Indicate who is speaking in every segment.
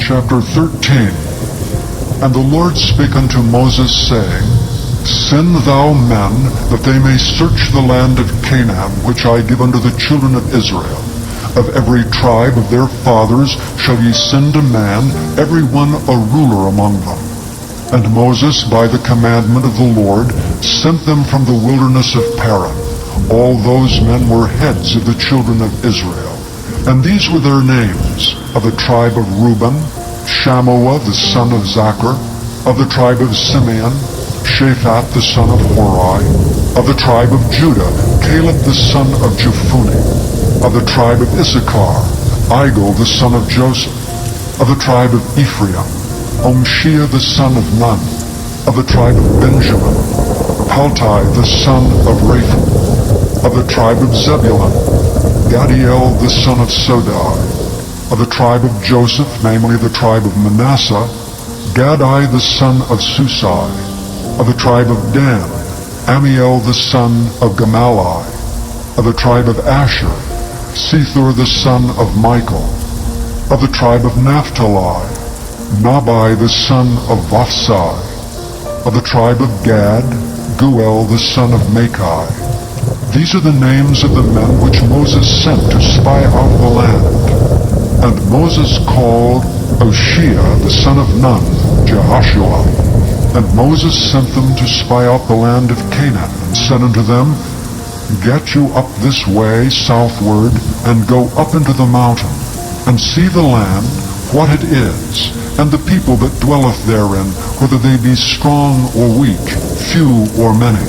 Speaker 1: Chapter 13. And the Lord spake unto Moses, saying, Send thou men, that they may search the land of Canaan, which I give unto the children of Israel. Of every tribe of their fathers shall ye send a man, every one a ruler among them. And Moses, by the commandment of the Lord, sent them from the wilderness of Paran. All those men were heads of the children of Israel. And these were their names: of the tribe of Reuben, Shammua the son of Zachar; of the tribe of Simeon, Shaphat the son of Hori; of the tribe of Judah, Caleb the son of Jephunneh; of the tribe of Issachar, Igal the son of Joseph; of the tribe of Ephraim, Omshiah the son of Nun; of the tribe of Benjamin, Paltai the son of Rapha; of the tribe of Zebulun, Gadiel the son of Sodai; of the tribe of Joseph, namely the tribe of Manasseh, Gadai the son of Susai; of the tribe of Dan, Amiel the son of Gamalai; of the tribe of Asher, Sethur the son of Michael; of the tribe of Naphtali, Nabai the son of Vophsai; of the tribe of Gad, Guel the son of Machai. These are the names of the men which Moses sent to spy out the land. And Moses called Oshiah the son of Nun, Jehoshua. And Moses sent them to spy out the land of Canaan, and said unto them, Get you up this way southward, and go up into the mountain, and see the land, what it is, and the people that dwelleth therein, whether they be strong or weak, few or many,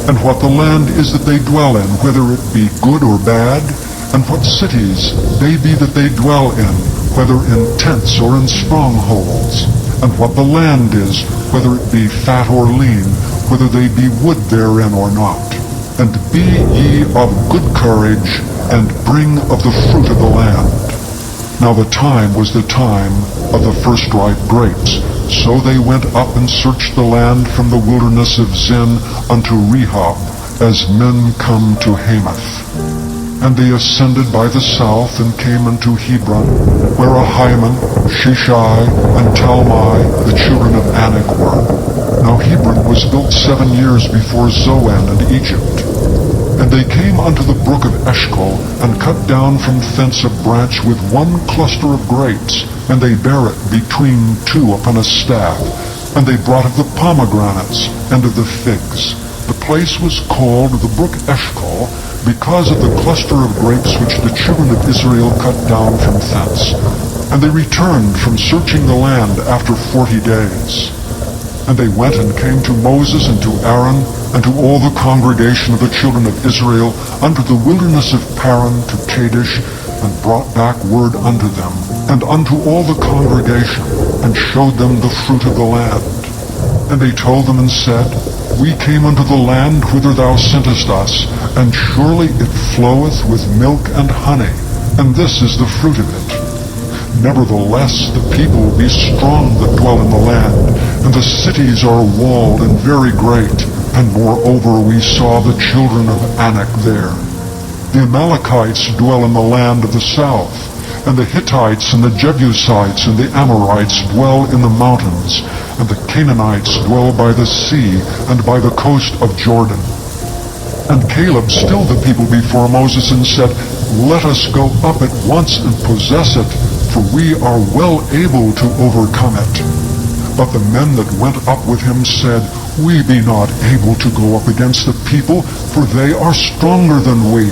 Speaker 1: and what the land is that they dwell in, whether it be good or bad, and what cities they be that they dwell in, whether in tents or in strongholds, and what the land is, whether it be fat or lean, whether they be wood therein or not. And be ye of good courage, and bring of the fruit of the land. Now the time was the time of the first ripe grapes. So they went up and searched the land from the wilderness of Zin unto Rehob, as men come to Hamath. And they ascended by the south, and came unto Hebron, where Ahiman, Sheshai, and Talmai, the children of Anak, were. Now Hebron was built 7 years before Zoan and Egypt. And they came unto the brook of Eshcol, and cut down from thence a branch with one cluster of grapes, and they bare it between two upon a staff. And they brought of the pomegranates, and of the figs. The place was called the brook Eshcol, because of the cluster of grapes which the children of Israel cut down from thence. And they returned from searching the land after 40 days. And they went and came to Moses and to Aaron, and to all the congregation of the children of Israel, unto the wilderness of Paran to Kadesh, and brought back word unto them, and unto all the congregation, and showed them the fruit of the land. And they told them and said, We came unto the land whither thou sentest us, and surely it floweth with milk and honey, and this is the fruit of it. Nevertheless, the people be strong that dwell in the land, and the cities are walled and very great. And moreover we saw the children of Anak there. The Amalekites dwell in the land of the south, and the Hittites and the Jebusites and the Amorites dwell in the mountains, and the Canaanites dwell by the sea and by the coast of Jordan. And Caleb stilled the people before Moses, and said, Let us go up at once and possess it, for we are well able to overcome it. But the men that went up with him said, We be not able to go up against the people, for they are stronger than we.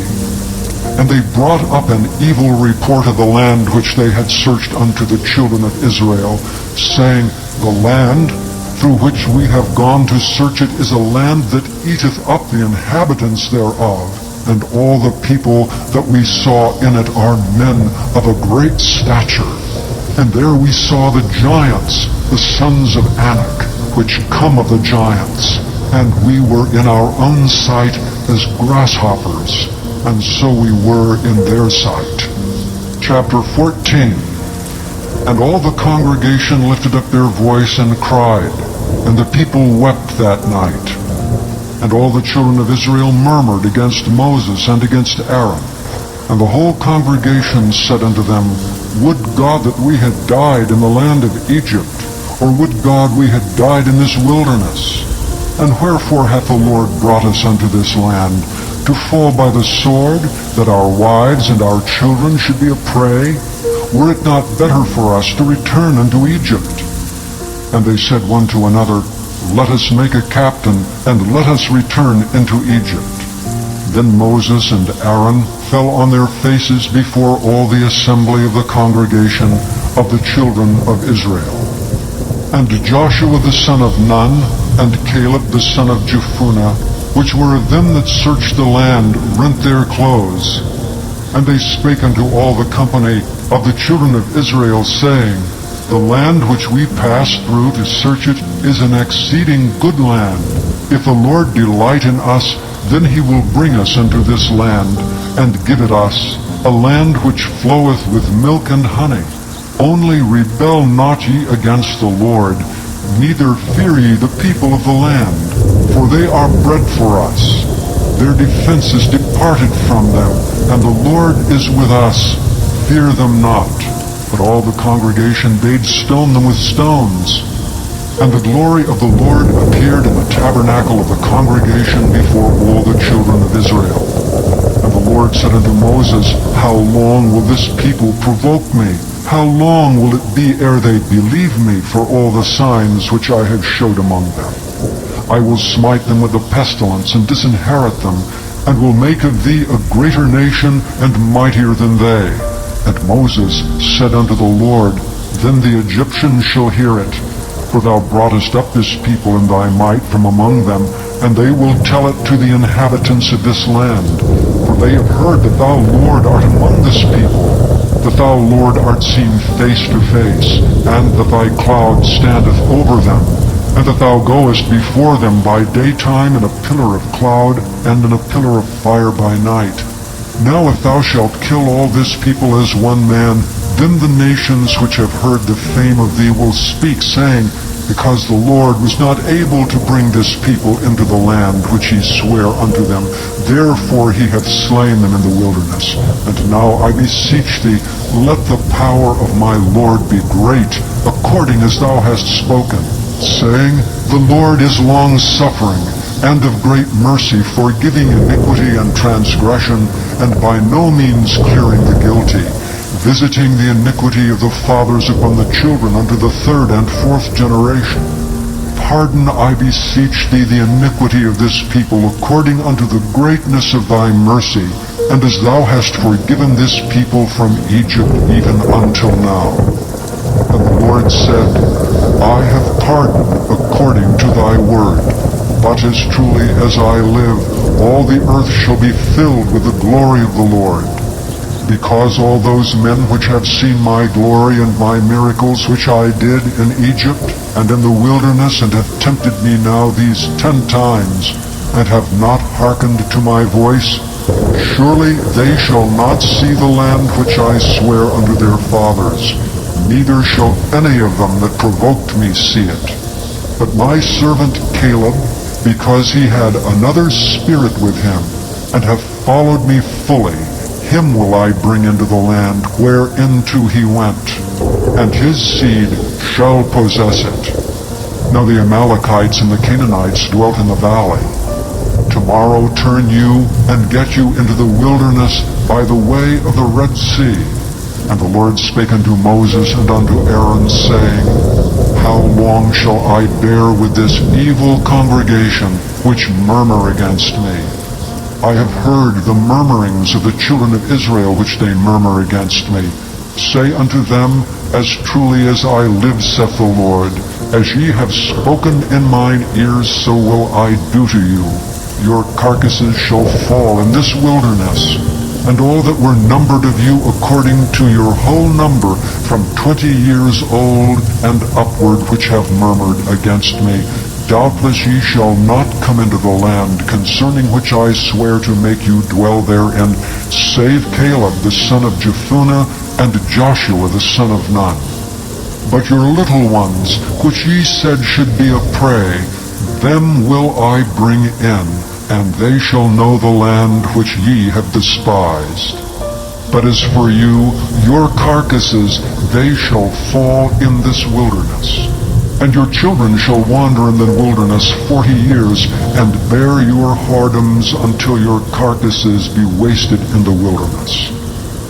Speaker 1: And they brought up an evil report of the land which they had searched unto the children of Israel, saying, The land through which we have gone to search it is a land that eateth up the inhabitants thereof, and all the people that we saw in it are men of a great stature. And there we saw the giants, the sons of Anak, which come of the giants, and we were in our own sight as grasshoppers, and so we were in their sight. Chapter 14. And all the congregation lifted up their voice and cried, and the people wept that night. And all the children of Israel murmured against Moses and against Aaron. And the whole congregation said unto them, Would God that we had died in the land of Egypt, or would God we had died in this wilderness? And wherefore hath the Lord brought us unto this land, to fall by the sword, that our wives and our children should be a prey? Were it not better for us to return unto Egypt? And they said one to another, Let us make a captain, and let us return into Egypt. Then Moses and Aaron fell on their faces before all the assembly of the congregation of the children of Israel. And Joshua the son of Nun, and Caleb the son of Jephunneh, which were of them that searched the land, rent their clothes. And they spake unto all the company of the children of Israel, saying, The land which we passed through to search it is an exceeding good land. If the Lord delight in us, then he will bring us into this land, and give it us, a land which floweth with milk and honey. Only rebel not ye against the Lord, neither fear ye the people of the land, for they are bread for us. Their defense is departed from them, and the Lord is with us. Fear them not. But all the congregation bade stone them with stones. And the glory of the Lord appeared in the tabernacle of the congregation before all the children of Israel. And the Lord said unto Moses, How long will this people provoke me? How long will it be ere they believe me for all the signs which I have showed among them? I will smite them with the pestilence, and disinherit them, and will make of thee a greater nation, and mightier than they. And Moses said unto the Lord, Then the Egyptians shall hear it. For thou broughtest up this people in thy might from among them, and they will tell it to the inhabitants of this land. For they have heard that thou, Lord, art among this people, that thou, Lord, art seen face to face, and that thy cloud standeth over them, and that thou goest before them by daytime in a pillar of cloud, and in a pillar of fire by night. Now if thou shalt kill all this people as one man, then the nations which have heard the fame of thee will speak, saying, Because the Lord was not able to bring this people into the land which he sware unto them, therefore he hath slain them in the wilderness. And now I beseech thee, let the power of my Lord be great, according as thou hast spoken, saying, The Lord is long-suffering, and of great mercy, forgiving iniquity and transgression, and by no means clearing the guilty, visiting the iniquity of the fathers upon the children unto the third and fourth generation. Pardon, I beseech thee, the iniquity of this people, according unto the greatness of thy mercy, and as thou hast forgiven this people from Egypt even until now. And the Lord said, I have pardoned according to thy word. But as truly as I live, all the earth shall be filled with the glory of the Lord. Because all those men which have seen my glory and my miracles which I did in Egypt and in the wilderness, and have tempted me now these 10 times, and have not hearkened to my voice, surely they shall not see the land which I swear unto their fathers, neither shall any of them that provoked me see it. But my servant Caleb, because he had another spirit with him, and hath followed me fully, him will I bring into the land whereinto he went, and his seed shall possess it. Now the Amalekites and the Canaanites dwelt in the valley. Tomorrow turn you, and get you into the wilderness by the way of the Red Sea. And the Lord spake unto Moses and unto Aaron, saying, How long shall I bear with this evil congregation, which murmur against me? I have heard the murmurings of the children of Israel, which they murmur against me. Say unto them, As truly as I live, saith the Lord, as ye have spoken in mine ears, so will I do to you. Your carcasses shall fall in this wilderness, and all that were numbered of you according to your whole number, from 20 years old and upward, which have murmured against me, doubtless ye shall not come into the land, concerning which I swear to make you dwell therein, save Caleb the son of Jephunneh, and Joshua the son of Nun. But your little ones, which ye said should be a prey, them will I bring in, and they shall know the land which ye have despised. But as for you, your carcasses, they shall fall in this wilderness. And your children shall wander in the wilderness 40 years, and bear your whoredoms until your carcasses be wasted in the wilderness.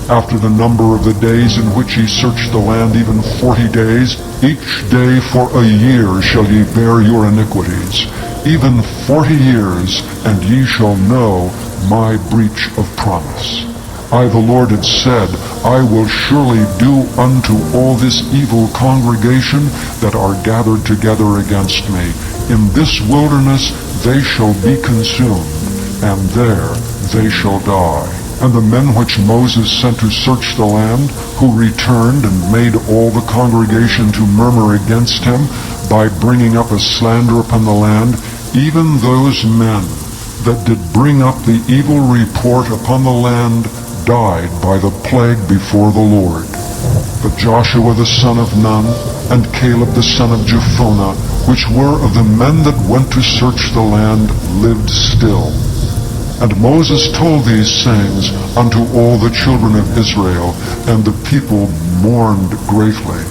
Speaker 1: After the number of the days in which ye search the land, even 40 days, each day for a year shall ye bear your iniquities, even 40 years, and ye shall know my breach of promise. I, the Lord, had said, I will surely do unto all this evil congregation that are gathered together against me. In this wilderness they shall be consumed, and there they shall die. And the men which Moses sent to search the land, who returned and made all the congregation to murmur against him, by bringing up a slander upon the land, even those men that did bring up the evil report upon the land, died by the plague before the Lord. But Joshua the son of Nun, and Caleb the son of Jephunneh, which were of the men that went to search the land, lived still. And Moses told these sayings unto all the children of Israel, and the people mourned greatly.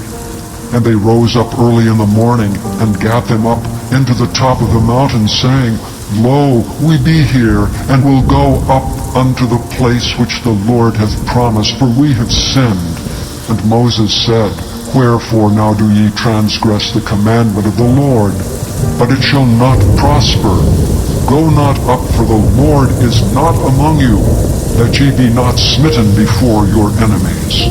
Speaker 1: And they rose up early in the morning, and gat them up into the top of the mountain, saying, Lo, we be here, and will go up unto the place which the Lord hath promised, for we have sinned. And Moses said, Wherefore now do ye transgress the commandment of the Lord? But it shall not prosper. Go not up, for the Lord is not among you, that ye be not smitten before your enemies.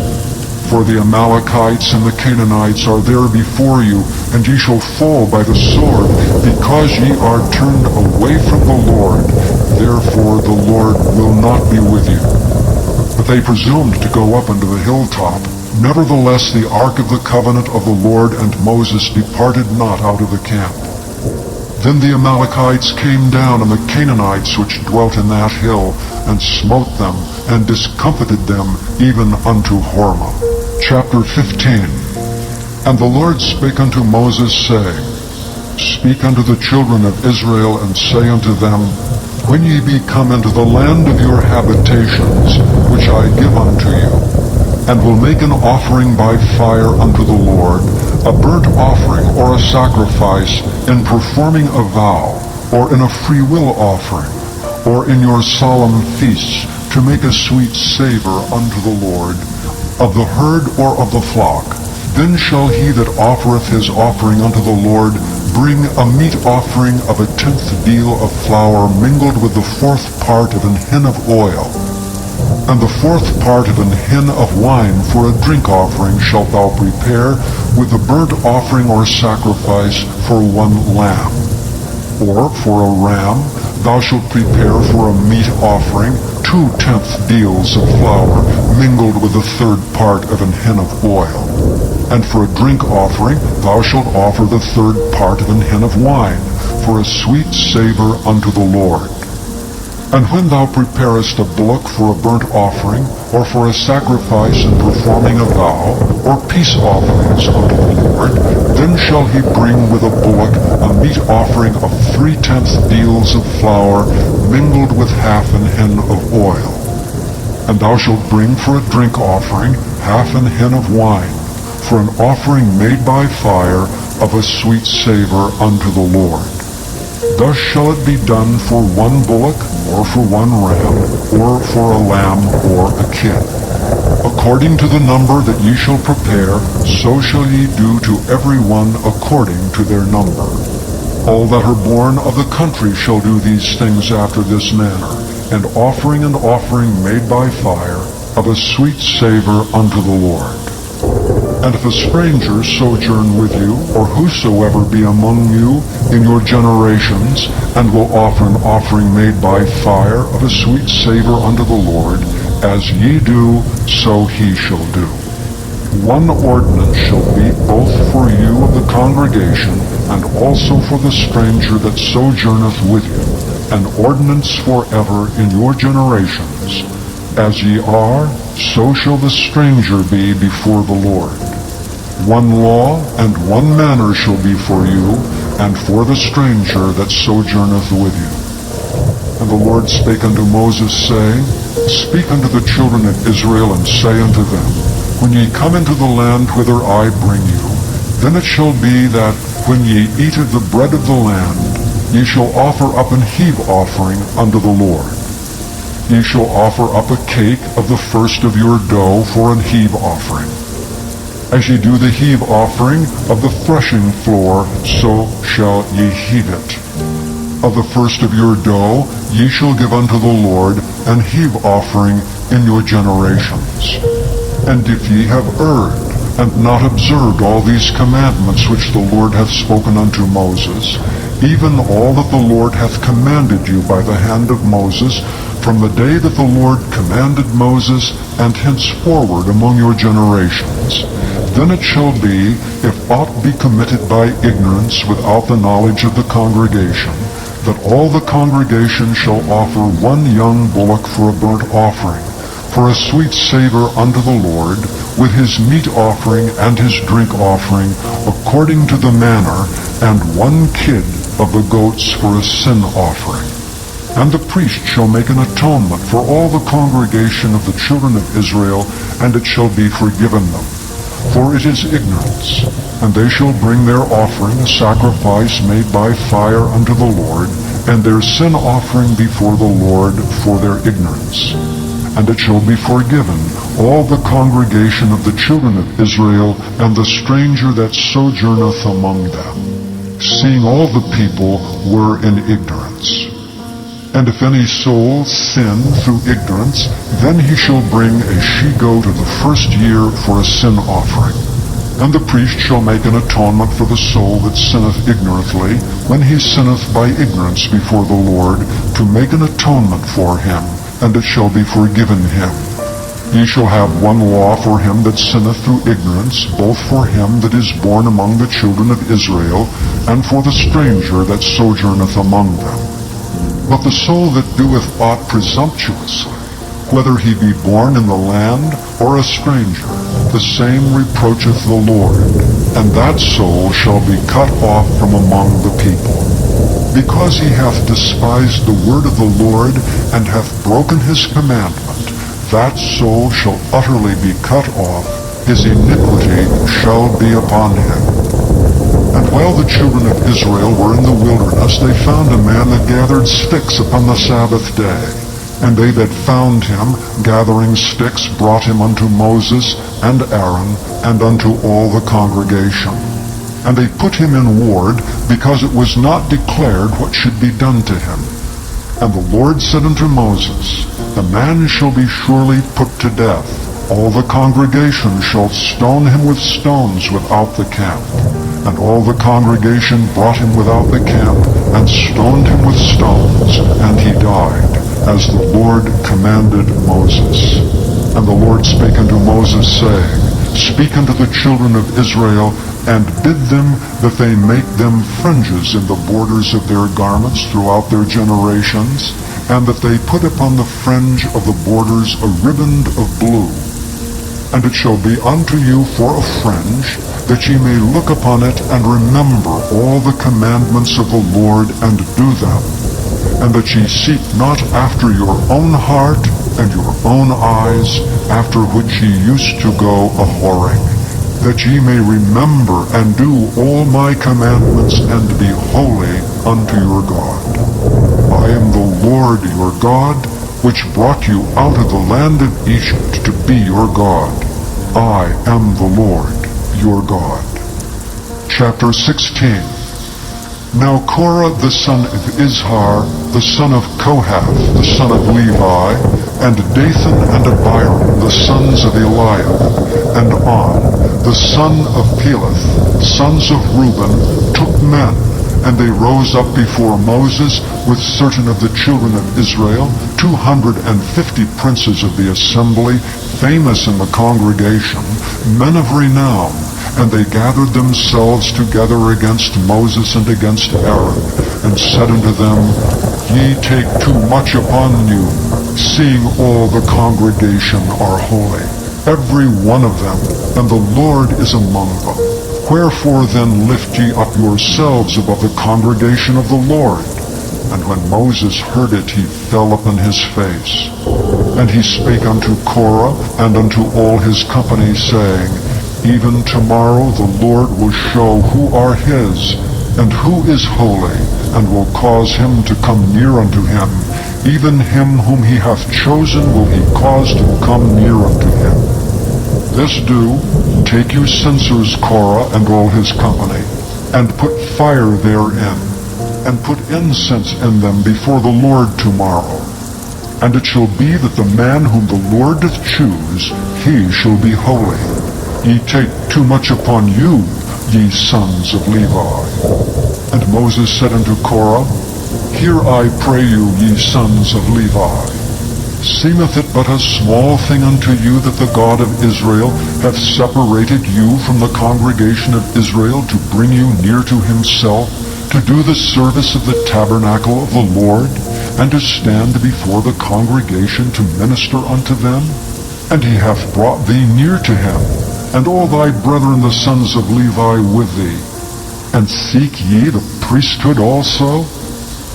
Speaker 1: For the Amalekites and the Canaanites are there before you, and ye shall fall by the sword, because ye are turned away from the Lord. Therefore the Lord will not be with you. But they presumed to go up unto the hilltop. Nevertheless the ark of the covenant of the Lord and Moses departed not out of the camp. Then the Amalekites came down, and the Canaanites which dwelt in that hill, and smote them, and discomfited them even unto Hormah. Chapter 15. And the Lord spake unto Moses, saying, Speak unto the children of Israel, and say unto them, When ye be come into the land of your habitations, which I give unto you, and will make an offering by fire unto the Lord, a burnt offering or a sacrifice, in performing a vow, or in a freewill offering, or in your solemn feasts, to make a sweet savor unto the Lord, of the herd or of the flock, then shall he that offereth his offering unto the Lord bring a meat offering of 1/10 deal of flour mingled with the 4th part of an hin of oil, and the 4th part of an hin of wine for a drink offering shalt thou prepare with the burnt offering or sacrifice for 1 lamb. Or for a ram thou shalt prepare for a meat offering 2/10 deals of flour mingled with the 3rd part of an hin of oil. And for a drink offering thou shalt offer the 3rd part of an hin of wine, for a sweet savor unto the Lord. And when thou preparest a bullock for a burnt offering, or for a sacrifice in performing a vow, or peace offerings unto the Lord, then shall he bring with a bullock a meat offering of 3/10 deals of flour mingled with half an hin of oil. And thou shalt bring for a drink offering half an hin of wine, for an offering made by fire of a sweet savor unto the Lord. Thus shall it be done for 1 bullock, or for 1 ram, or for a lamb, or a kid. According to the number that ye shall prepare, so shall ye do to every one according to their number. All that are born of the country shall do these things after this manner, and offering made by fire of a sweet savor unto the Lord. And if a stranger sojourn with you, or whosoever be among you in your generations, and will offer an offering made by fire of a sweet savor unto the Lord, as ye do, so he shall do. 1 ordinance shall be both for you of the congregation, and also for the stranger that sojourneth with you, an ordinance forever in your generations. As ye are, so shall the stranger be before the Lord. 1 law and 1 manner shall be for you, and for the stranger that sojourneth with you. And the Lord spake unto Moses, saying, Speak unto the children of Israel, and say unto them, When ye come into the land whither I bring you, then it shall be that, when ye eat of the bread of the land, ye shall offer up an heave offering unto the Lord. Ye shall offer up a cake of the first of your dough for an heave offering. As ye do the heave offering of the threshing floor, so shall ye heave it. Of the first of your dough ye shall give unto the Lord an heave offering in your generations. And if ye have erred, and not observed all these commandments which the Lord hath spoken unto Moses, even all that the Lord hath commanded you by the hand of Moses, from the day that the Lord commanded Moses, and henceforward among your generations, then it shall be, if aught be committed by ignorance without the knowledge of the congregation, that all the congregation shall offer one young bullock for a burnt offering, for a sweet savor unto the Lord, with his meat offering and his drink offering, according to the manner, and one kid of the goats for a sin offering. And the priest shall make an atonement for all the congregation of the children of Israel, and it shall be forgiven them. For it is ignorance. And they shall bring their offering, a sacrifice made by fire unto the Lord, and their sin offering before the Lord for their ignorance. And it shall be forgiven all the congregation of the children of Israel, and the stranger that sojourneth among them, seeing all the people were in ignorance. And if any soul sin through ignorance, then he shall bring a she-goat of the first year for a sin offering. And the priest shall make an atonement for the soul that sinneth ignorantly, when he sinneth by ignorance before the Lord, to make an atonement for him, and it shall be forgiven him. Ye shall have one law for him that sinneth through ignorance, both for him that is born among the children of Israel, and for the stranger that sojourneth among them. But the soul that doeth aught presumptuously, whether he be born in the land or a stranger, the same reproacheth the Lord, and that soul shall be cut off from among the people. Because he hath despised the word of the Lord, and hath broken his commandment, that soul shall utterly be cut off, his iniquity shall be upon him. And while the children of Israel were in the wilderness, they found a man that gathered sticks upon the Sabbath day. And they that found him gathering sticks brought him unto Moses and Aaron, and unto all the congregation. And they put him in ward, because it was not declared what should be done to him. And the Lord said unto Moses, The man shall be surely put to death. All the congregation shall stone him with stones without the camp. And all the congregation brought him without the camp, and stoned him with stones, and he died, as the Lord commanded Moses. And the Lord spake unto Moses, saying, Speak unto the children of Israel, and bid them that they make them fringes in the borders of their garments throughout their generations, and that they put upon the fringe of the borders a riband of blue. And it shall be unto you for a fringe, that ye may look upon it, and remember all the commandments of the Lord, and do them, and that ye seek not after your own heart and your own eyes, after which ye used to go a-whoring, that ye may remember and do all my commandments, and be holy unto your God. I am the Lord your God, which brought you out of the land of Egypt to be your God. I am the Lord your God. Chapter 16. Now Korah the son of Izhar, the son of Kohath, the son of Levi, and Dathan and Abiram, the sons of Eliab, and On, the son of Peleth, sons of Reuben, took men, and they rose up before Moses with certain of the children of Israel, 250 princes of the assembly, famous in the congregation, men of renown. And they gathered themselves together against Moses and against Aaron, and said unto them, Ye take too much upon you, seeing all the congregation are holy, every one of them, and the Lord is among them. Wherefore then lift ye up yourselves above the congregation of the Lord? And when Moses heard it, he fell upon his face. And he spake unto Korah and unto all his company, saying, Even tomorrow the Lord will show who are his, and who is holy, and will cause him to come near unto him. Even him whom he hath chosen will he cause to come near unto him. This do, take you censers, Korah and all his company, and put fire therein, and put incense in them before the Lord tomorrow. And it shall be that the man whom the Lord doth choose, he shall be holy. Ye take too much upon you, ye sons of Levi. And Moses said unto Korah, Hear, I pray you, ye sons of Levi. Seemeth it but a small thing unto you that the God of Israel hath separated you from the congregation of Israel to bring you near to himself, to do the service of the tabernacle of the Lord, and to stand before the congregation to minister unto them? And he hath brought thee near to him, and all thy brethren the sons of Levi with thee. And seek ye the priesthood also?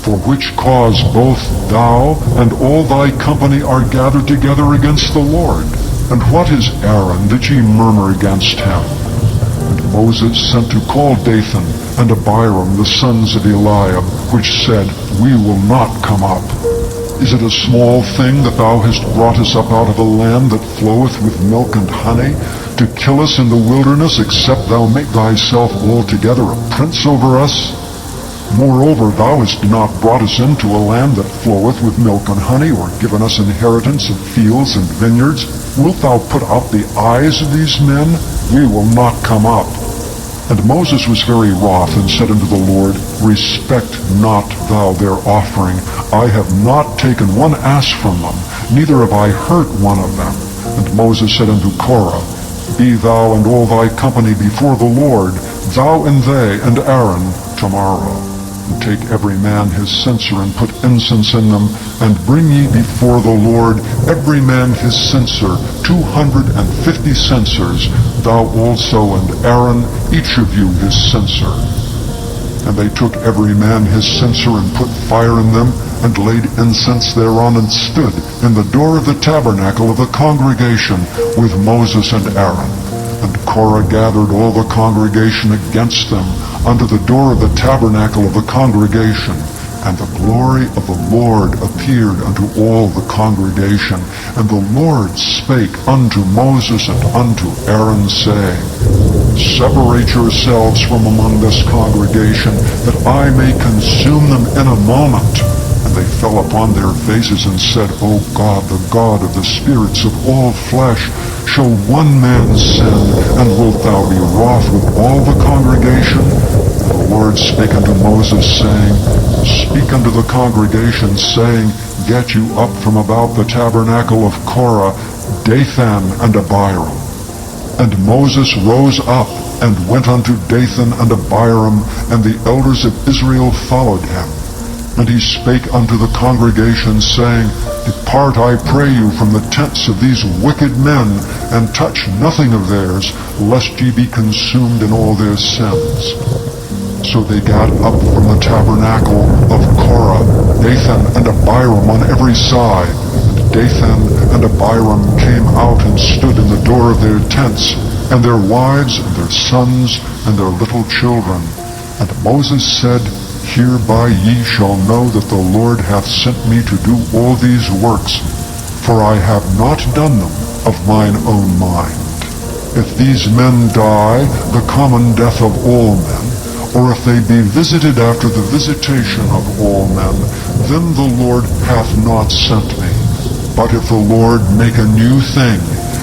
Speaker 1: For which cause both thou and all thy company are gathered together against the Lord. And what is Aaron that ye murmur against him? And Moses sent to call Dathan and Abiram the sons of Eliab, which said, We will not come up. Is it a small thing that thou hast brought us up out of a land that floweth with milk and honey, to kill us in the wilderness, except thou make thyself altogether a prince over us? Moreover, thou hast not brought us into a land that floweth with milk and honey, or given us inheritance of fields and vineyards. Wilt thou put out the eyes of these men? We will not come up. And Moses was very wroth, and said unto the Lord, Respect not thou their offering. I have not taken one ass from them, neither have I hurt one of them. And Moses said unto Korah, Be thou and all thy company before the Lord, thou and they and Aaron, tomorrow. And take every man his censer, and put incense in them, and bring ye before the Lord every man his censer, 250 censers, thou also and Aaron, each of you his censer. And they took every man his censer, and put fire in them, and laid incense thereon, and stood in the door of the tabernacle of the congregation with Moses and Aaron. And Korah gathered all the congregation against them unto the door of the tabernacle of the congregation. And the glory of the Lord appeared unto all the congregation. And the Lord spake unto Moses and unto Aaron, saying, Separate yourselves from among this congregation, that I may consume them in a moment. And they fell upon their faces and said, O God, the God of the spirits of all flesh, shall one man sin, and wilt thou be wroth with all the congregation? And the Lord spake unto Moses, saying, Speak unto the congregation, saying, Get you up from about the tabernacle of Korah, Dathan and Abiram. And Moses rose up, and went unto Dathan and Abiram, and the elders of Israel followed him. And he spake unto the congregation, saying, Depart, I pray you, from the tents of these wicked men, and touch nothing of theirs, lest ye be consumed in all their sins. So they got up from the tabernacle of Korah, Dathan and Abiram on every side. And Dathan and Abiram came out and stood in the door of their tents, and their wives and their sons and their little children. And Moses said, Hereby ye shall know that the Lord hath sent me to do all these works, for I have not done them of mine own mind. If these men die the common death of all men, or if they be visited after the visitation of all men, then the Lord hath not sent me. But if the Lord make a new thing,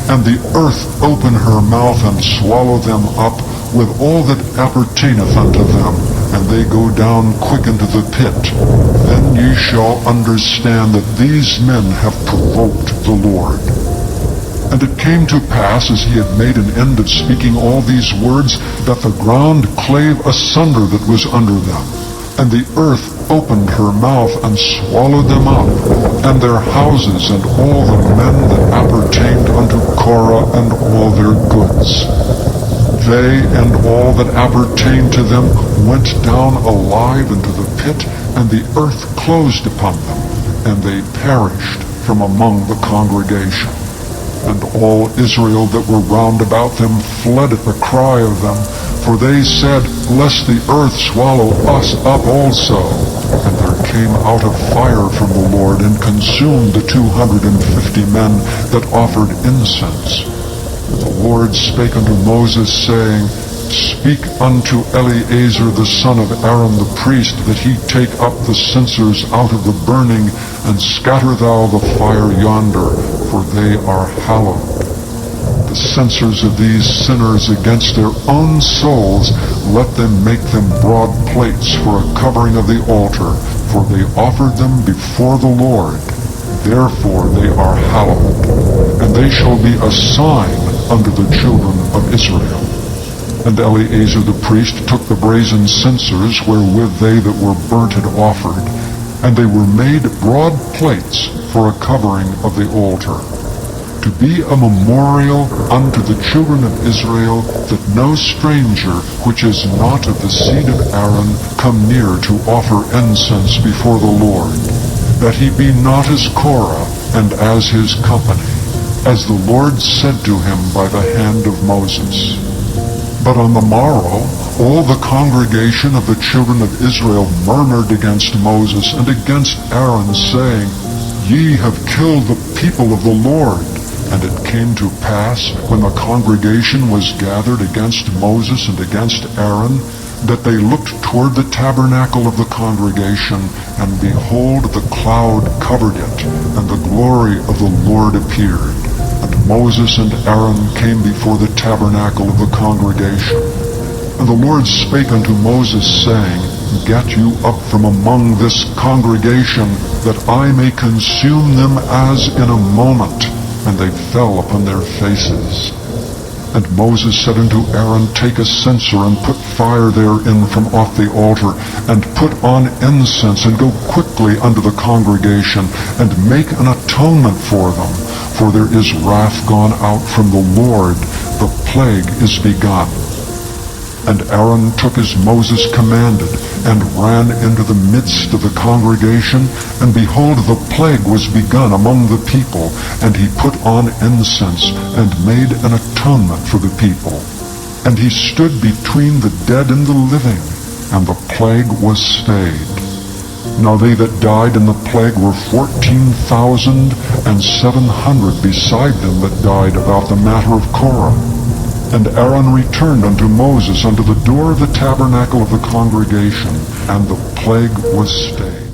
Speaker 1: and the earth open her mouth and swallow them up with all that appertaineth unto them, and they go down quick into the pit, then ye shall understand that these men have provoked the Lord. And it came to pass, as he had made an end of speaking all these words, that the ground clave asunder that was under them, and the earth opened her mouth and swallowed them up, and their houses, and all the men that appertained unto Korah, and all their goods. They and all that appertained to them went down alive into the pit, and the earth closed upon them, and they perished from among the congregation. And all Israel that were round about them fled at the cry of them, for they said, Lest the earth swallow us up also. And there came out a fire from the Lord, and consumed the 250 men that offered incense. And the Lord spake unto Moses, saying, Speak unto Eleazar the son of Aaron the priest, that he take up the censers out of the burning, and scatter thou the fire yonder, for they are hallowed. The censers of these sinners against their own souls, let them make them broad plates for a covering of the altar, for they offered them before the Lord. Therefore they are hallowed, and they shall be a sign unto the children of Israel. And Eleazar the priest took the brazen censers wherewith they that were burnt had offered, and they were made broad plates for a covering of the altar, to be a memorial unto the children of Israel, that no stranger which is not of the seed of Aaron come near to offer incense before the Lord, that he be not as Korah and as his company, as the Lord said to him by the hand of Moses. But on the morrow all the congregation of the children of Israel murmured against Moses and against Aaron, saying, Ye have killed the people of the Lord. And it came to pass, when the congregation was gathered against Moses and against Aaron, that they looked toward the tabernacle of the congregation, and behold, the cloud covered it, and the glory of the Lord appeared. And Moses and Aaron came before the tabernacle of the congregation. And the Lord spake unto Moses, saying, Get you up from among this congregation, that I may consume them as in a moment. And they fell upon their faces. And Moses said unto Aaron, Take a censer, and put fire therein from off the altar, and put on incense, and go quickly unto the congregation, and make an atonement for them. For there is wrath gone out from the Lord, the plague is begun. And Aaron took as Moses commanded, and ran into the midst of the congregation, and behold, the plague was begun among the people, and he put on incense, and made an atonement for the people. And he stood between the dead and the living, and the plague was stayed. Now they that died in the plague were 14,700 beside them that died about the matter of Korah. And Aaron returned unto Moses unto the door of the tabernacle of the congregation, and the plague was stayed.